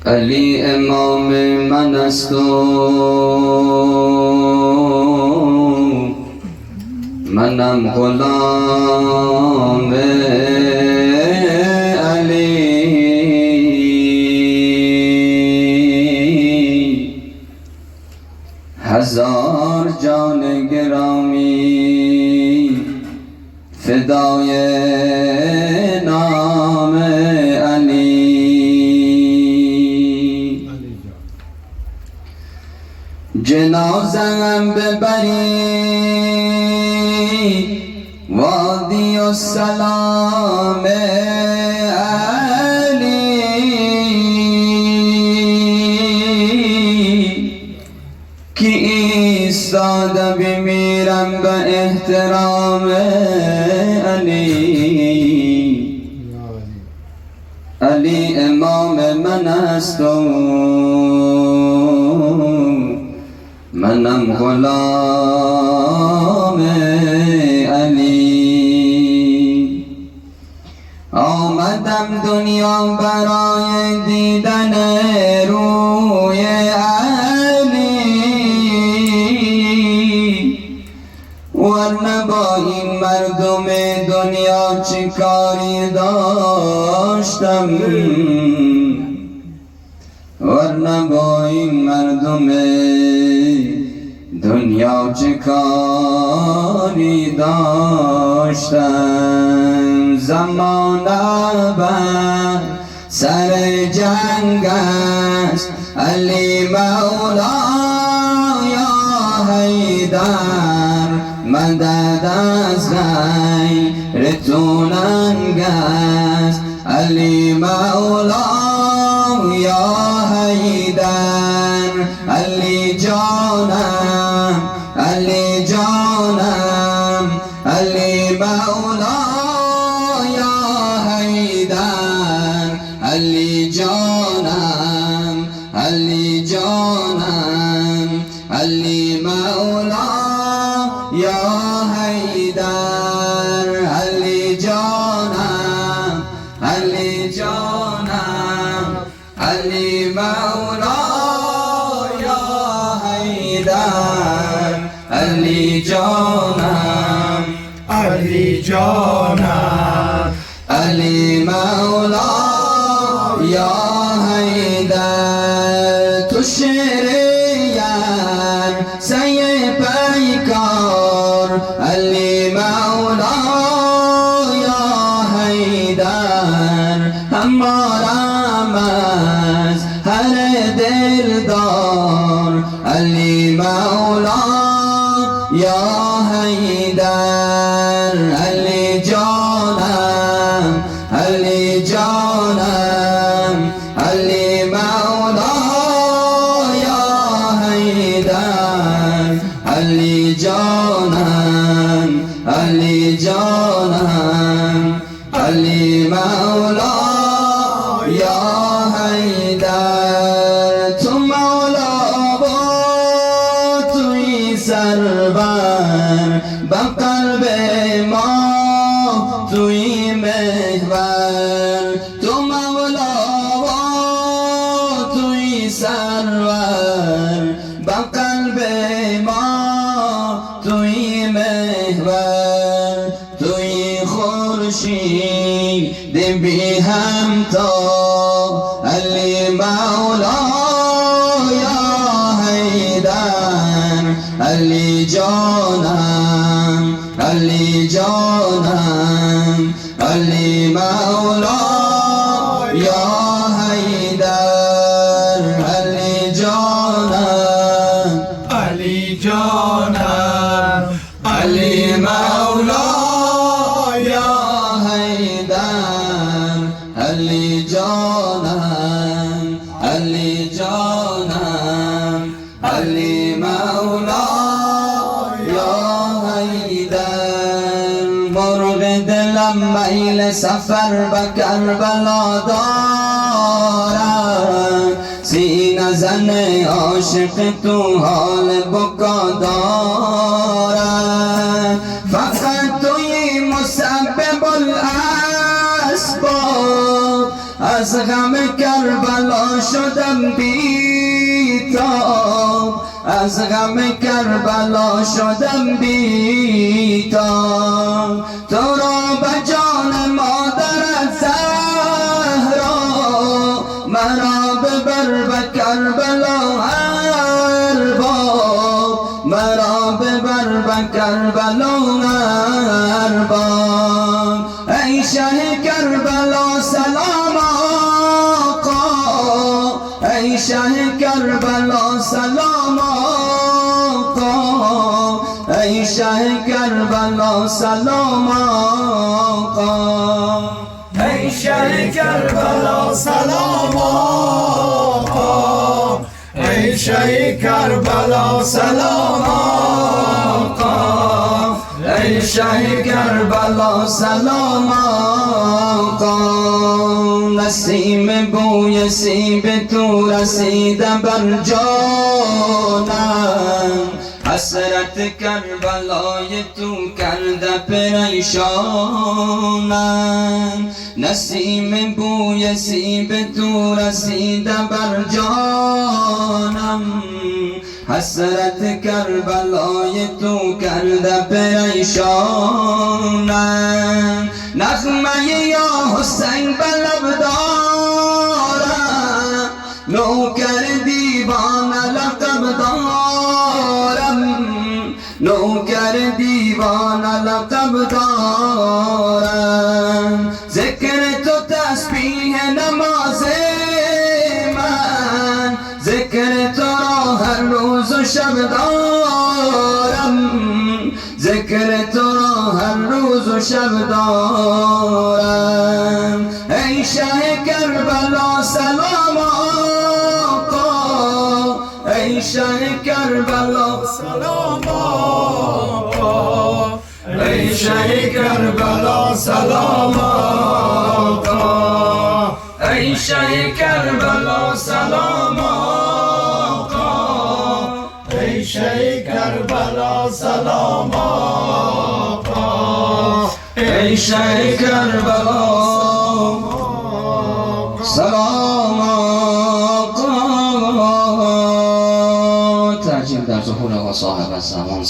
علی امام من است و منم غلام علی. هزار جان گرامی فدای نام علی. جنازه‌ام ببرید وادی السلام علی. که ایستاده بمیرم به احترام علی. علی امام من است و منم غلام علی. آمدم دنیا برای دیدن روی علی، ورنه با این مردم دنیا چه کاری داشتم، ورنه با این مردم دنیا چه کاری داشتم. زمانه بر سر جنگ است علی مولا یا حیدر، مدد از غیر تو ننگ است علی مولا یا حیدر. علی جانم علی جانم علی مولا یا حیدر. علی جانم علی جانم علی مولا یا حیدر. علی جانم علی جانم علی مولا یا حیدر. علی جانم علی جانم علی مولا یا حیدر. تو شیرین سی پیکار علی مولا یا حیدر. همارم از هر دلدار علی مولا یا حیدر. علی جانم علی جانم علی مولا یا حیدر. علی جانم علی جانم علی مولا یا حیدر. تو مولا و توی سرور به قلب ما توی محور. تو مولا و توی سرور به قلب ما توی محور. توی خورشید بی همتا علی مولا یا حیدر. علی جانم علی جانم علی مولا یا حیدر. علی جانم علی جانم علی مولا یا حیدر. علی جانم علی جانم علی مولا یا حیدر. مرغ دلم میل سفر به کربلا دارد، سینه زن عاشق تو حال بکا دارد. فقط توی مسبب الاسباب از از غم کربلا شدم بیتاب از غم کربلا شدم بیتاب تو را به جان مادرت زهرا مرا ببر به کربلا هر باب مرا ببر به کربلا هر باب ای شه کربلا سلام آقا ای شه کربلا سلام آقا ای شه کربلا سلام آقا ای شه کربلا سلام آقا ای شه کربلا سلام آقا ای شه کربلا سلام آقا نسیم بوی سیب تو رسیده بر جانم حسرت کربلای تو کرده پریشانم نسیم بوی سیب تو رسیده بر جانم حسرت کربلای تو کرده پریشانم نغمه یا حسین بلب دارم نوکر دیوانه لقب دارم نوکر دیوانه لقب دارم ذکر تو تسبیح نماز من ذکر تو را هر روز و شب دارم ذکر تو را هر روز و شب دارم ای شه کربلا سلام آقا ای شه کربلا سلام آقا ای شه کربلا سلام آقا ای شه کربلا سلام آقا ای شه کربلا سلام آقا ای شه کربلا سلام آقا تعجیل در ظهور آقا صاحب الزمان